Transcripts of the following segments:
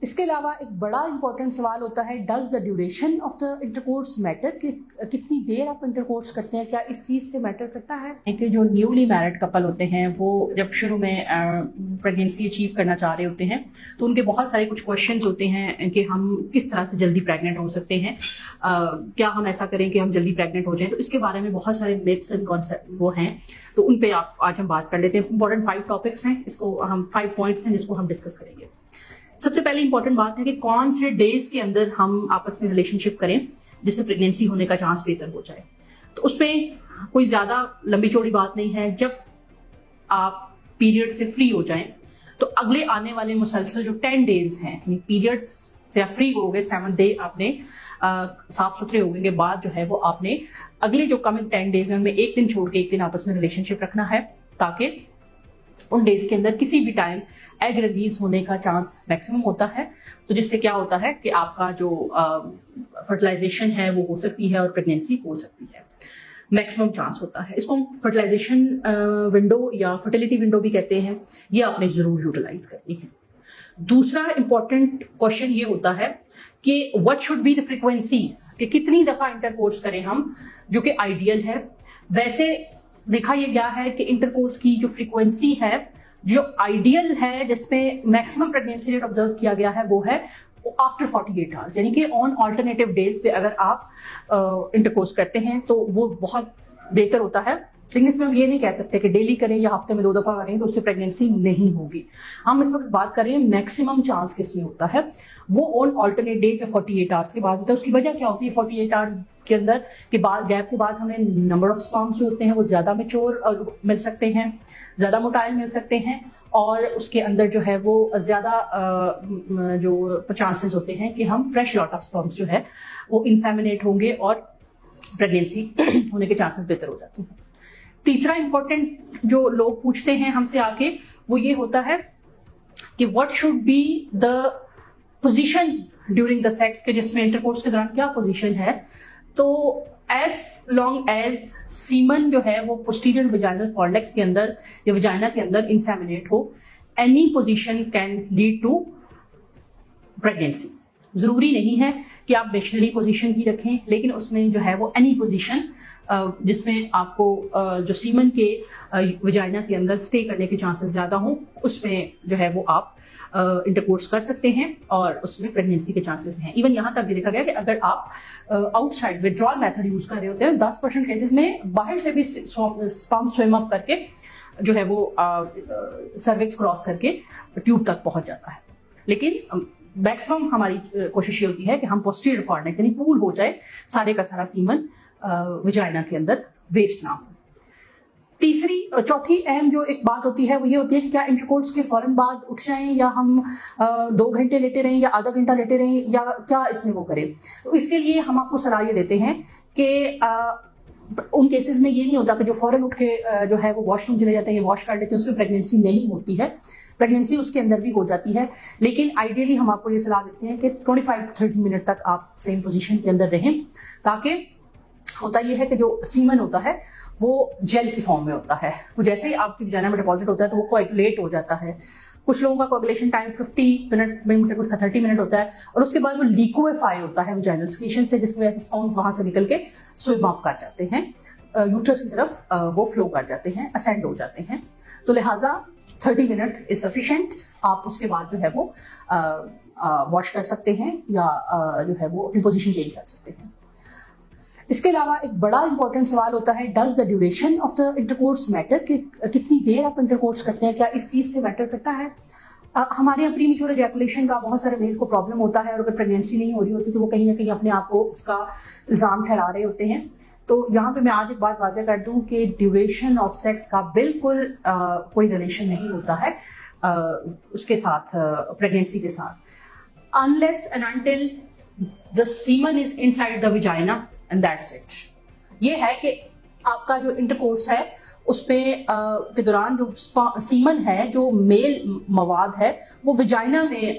اس کے علاوہ ایک بڑا امپورٹنٹ سوال ہوتا ہے does the duration of the intercourse matter, کہ کتنی دیر آپ انٹرکورس کرتے ہیں، کیا اس چیز سے میٹر کرتا ہے؟ کہ جو نیولی میرڈ کپل ہوتے ہیں وہ جب شروع میں پریگنینسی اچیو کرنا چاہ رہے ہوتے ہیں تو ان کے بہت سارے کچھ کوشچنز ہوتے ہیں کہ ہم کس طرح سے جلدی پریگننٹ ہو سکتے ہیں، کیا ہم ایسا کریں کہ ہم جلدی پریگننٹ ہو جائیں. تو اس کے بارے میں بہت سارے میتھس اینڈ کانسیپٹ وہ ہیں، تو ان پہ آج ہم بات کر لیتے ہیں. امپورٹنٹ 5 ٹاپکس ہیں، اس کو ہم 5 پوائنٹس ہیں جس کو ہم ڈسکس کریں گے. سب سے پہلے امپورٹنٹ بات ہے کہ کون سے ڈیز کے اندر ہم آپس میں ریلیشن شپ کریں جس سے پریگنینسی ہونے کا چانس بہتر ہو جائے. تو اس میں کوئی زیادہ لمبی چوڑی بات نہیں ہے. جب آپ پیریڈ سے فری ہو جائیں تو اگلے آنے والے مسلسل جو 10 ڈیز ہیں، پیریڈ سے فری ہو گئے 7 ڈے آپ نے صاف ستھرے ہونے کے بعد جو ہے وہ آپ نے اگلے جو کمنگ 10 ڈیز ہیں ان میں ایک دن چھوڑ کے ایک دن آپس میں ریلیشن شپ رکھنا ہے، تاکہ ان ڈیز کے اندر کسی بھی ٹائم ایگ ریلیز ہونے کا چانس میکسیمم ہوتا ہے. تو جس سے کیا ہوتا ہے کہ آپ کا جو فرٹیلائزیشن ہے وہ ہو سکتی ہے اور پریگنینسی ہو سکتی ہے، میکسیمم چانس ہوتا ہے. اس کو فرٹیلائزیشن ونڈو یا فرٹیلٹی ونڈو بھی کہتے ہیں. یہ آپ نے ضرور یوٹیلائز کرنی ہے. دوسرا امپورٹنٹ کوشچن یہ ہوتا ہے کہ what should be the frequency، کہ کتنی دفعہ انٹرکورس کریں ہم، جو کہ آئیڈیل ہے. ویسے دیکھا یہ گیا ہے کہ انٹرکورس کی جو فریکوینسی ہے جو آئیڈیل ہے، جس میں میکسیمم پریگنینسی ریٹ آبزرو کیا گیا ہے، وہ ہے آفٹر 48 آورس، یعنی کہ آن آلٹرنیٹیو ڈیز پہ اگر آپ انٹرکورس کرتے ہیں تو وہ بہت بہتر ہوتا ہے. لیکن اس میں ہم یہ نہیں کہہ سکتے کہ ڈیلی کریں یا ہفتے میں 2 دفعہ کریں تو اس سے پریگنینسی نہیں ہوگی. ہم اس وقت بات کر رہے ہیں میکسیمم چانس کس میں ہوتا ہے، وہ آن آلٹرنیٹ ڈے کے 48 آورس کے بعد ہوتا ہے. اس کی وجہ کیا ہوتی ہے؟ 48 آورس کے اندر کے بعد گیپ کے بعد ہمیں نمبر آف سپرمز جو ہوتے ہیں وہ زیادہ میچور مل سکتے ہیں، زیادہ موٹائل مل سکتے ہیں، اور اس کے اندر جو ہے وہ زیادہ جو چانسز ہوتے ہیں کہ ہم فریش لاٹ آف سپرمز جو ہے وہ انسیمنیٹ ہوں گے اور پریگنینسی ہونے کے چانسز بہتر ہو جاتے ہیں. تیسرا امپورٹنٹ جو لوگ پوچھتے ہیں ہم سے آ کے وہ یہ ہوتا ہے کہ what should be the position during the sex, کہ جس میں انٹرکورس کے دوران کیا پوزیشن ہے. تو ایز لانگ ایز سیمن جو ہے وہ posterior vaginal fornix کے اندر یا وجائنا کے اندر انسیمنیٹ ہو، any position can lead to pregnancy. ضروری نہیں ہے کہ آپ مشنری پوزیشن ہی رکھیں، لیکن اس میں جو ہے وہ اینی پوزیشن جس میں آپ کو جو سیمن کے وجائنا کے اندر اسٹے کرنے کے چانسز زیادہ ہوں، اس میں جو ہے وہ آپ انٹرکورس کر سکتے ہیں اور اس میں پریگنینسی کے چانسز ہیں. ایون یہاں تک بھی دیکھا گیا کہ اگر آپ out side withdrawal method use کر رہے ہوتے ہیں 10% کیسز میں باہر سے بھی سپرم سوئم اپ کر کے جو ہے وہ سروکس کراس کر کے ٹیوب تک پہنچ جاتا ہے. لیکن میکسیمم ہماری کوشش یہ ہوتی ہے کہ ہم posterior fornix یعنی پول ہو جائے سارے کا سارا سیمن وجائنا کے اندر ویسٹ نہ ہو. چوتھی اہم جو ایک بات ہوتی ہے وہ یہ ہوتی ہے کہ کیا انٹرکورس کے فوراً بعد اٹھ جائیں یا ہم 2 گھنٹے لیٹے رہیں یا آدھا گھنٹہ لیٹے رہیں یا کیا اس میں وہ کریں. تو اس کے لیے ہم آپ کو صلاح یہ دیتے ہیں کہ ان کیسز میں یہ نہیں ہوتا کہ جو فوراً اٹھ کے جو ہے وہ واش روم چلے جاتے ہیں یا واش کر لیتے ہیں، اس میں پریگنینسی نہیں ہوتی ہے. پریگنینسی اس کے اندر بھی ہو جاتی ہے، لیکن آئیڈیلی ہم آپ کو یہ صلاح دیتے ہیں کہ 25-30 منٹ تک آپ سیم پوزیشن کے اندر رہیں، تاکہ ہوتا یہ ہے کہ جو سیمن ہوتا ہے وہ جیل کی فارم میں ہوتا ہے. وہ جیسے ہی آپ کی وجائنا میں ڈپازٹ ہوتا ہے تو وہ کوئگولیٹ ہو جاتا ہے. کچھ لوگوں کا کوئگولیشن ٹائم 50 منٹ کچھ کا 30 منٹ ہوتا ہے، اور اس کے بعد وہ لیکویفائی ہوتا ہے وجائنل سیکریشن سے، جس کی وجہ سے سپرمز وہاں سے نکل کے سوئم اپ کر جاتے ہیں، یوٹرس کی طرف وہ فلو کر جاتے ہیں، اسینڈ ہو جاتے ہیں. تو لہٰذا 30 منٹ از سفیشینٹ. آپ اس کے بعد جو ہے وہ واش کر سکتے ہیں یا جو ہے وہ اپنی پوزیشن چینج کر سکتے ہیں. اس کے علاوہ ایک بڑا امپورٹنٹ سوال ہوتا ہے does the duration of the intercourse matter, کہ کتنی دیر آپ انٹرکورس کرتے ہیں، کیا اس چیز سے میٹر کرتا ہے. ہمارے یہاں پری میچور ایجیکولیشن کا بہت سارے میل کو پرابلم ہوتا ہے، اور اگر پریگنینسی نہیں ہو رہی ہوتی تو وہ کہیں نہ کہیں اپنے آپ کو اس کا الزام ٹھہرا رہے ہوتے ہیں. تو یہاں پہ میں آج ایک بات واضح کر دوں کہ ڈیوریشن آف سیکس کا بالکل کوئی ریلیشن نہیں ہوتا ہے اس کے ساتھ، پریگنینسی کے ساتھ. unless and until the semen is inside the vagina and that's it. یہ ہے کہ آپ کا جو انٹرکورس ہے اس پہ کے دوران جو سیمن ہے، جو میل مواد ہے، وہ ویجائنا میں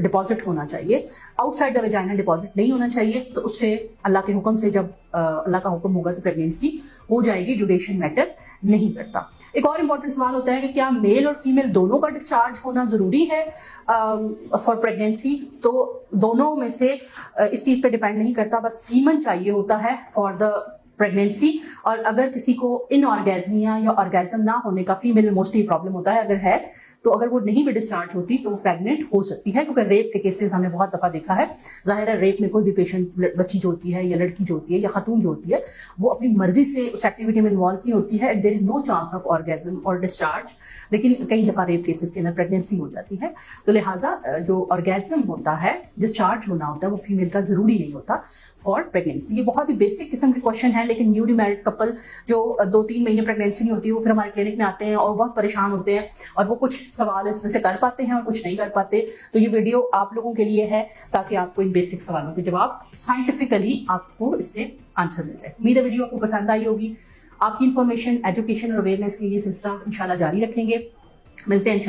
ڈپازٹ ہونا چاہیے، آؤٹ سائڈ دا ویجائنا ڈپازٹ نہیں ہونا چاہیے. تو اس سے اللہ کے حکم سے، جب اللہ کا حکم ہوگا تو پریگنینسی ہو جائے گی، ڈیوریشن میٹر نہیں کرتا. ایک اور امپورٹنٹ سوال ہوتا ہے کہ کیا میل اور فیمیل دونوں کا ڈسچارج ہونا ضروری ہے فار پریگنینسی؟ تو دونوں میں سے اس چیز پہ ڈیپینڈ نہیں کرتا، بس سیمن چاہیے ہوتا ہے فار دا پریگنینسی. اور اگر کسی کو ان آرگیزمیا یا آرگیزم نہ ہونے کا، فیمیل میں موسٹلی پرابلم ہوتا ہے، اگر ہے تو اگر وہ نہیں بھی ڈسچارج ہوتی تو وہ پریگننٹ ہو سکتی ہے، کیونکہ ریپ کے کیسز ہم نے بہت دفعہ دیکھا ہے. ظاہر ہے ریپ میں کوئی بھی پیشنٹ، بچی جو ہوتی ہے یا لڑکی جو ہوتی ہے یا خاتون جو ہوتی ہے، وہ اپنی مرضی سے اس ایکٹیویٹی میں انوالو نہیں ہوتی ہے، دیر از نو چانس آف آرگیزم اور ڈسچارج. لیکن کئی دفعہ ریپ کیسز کے اندر پریگنینسی ہو جاتی ہے. تو لہٰذا جو آرگیزم ہوتا ہے، ڈسچارج ہونا ہوتا ہے، وہ فیمیل کا ضروری نہیں ہوتا فار پریگنینسی. یہ بہت ہی بیسک قسم کے کوشچن ہے، لیکن نیولی میرڈ کپل جو 2-3 مہینے پریگنینسی نہیں ہوتی، وہ پھر ہمارے کلینک میں آتے ہیں اور بہت پریشان ہوتے ہیں، اور وہ کچھ سوال اس میں سے کر پاتے ہیں اور کچھ نہیں کر پاتے. تو یہ ویڈیو آپ لوگوں کے لیے ہے تاکہ آپ کو ان بیسک سوالوں کے جواب سائنٹیفکلی آپ کو اس سے آنسر مل جائے. امید ہے ویڈیو آپ کو پسند آئی ہوگی. آپ کی انفارمیشن، ایجوکیشن اور اویئرنیس کے یہ سلسلہ انشاءاللہ جاری رکھیں گے. ملتے ہیں انشاءاللہ.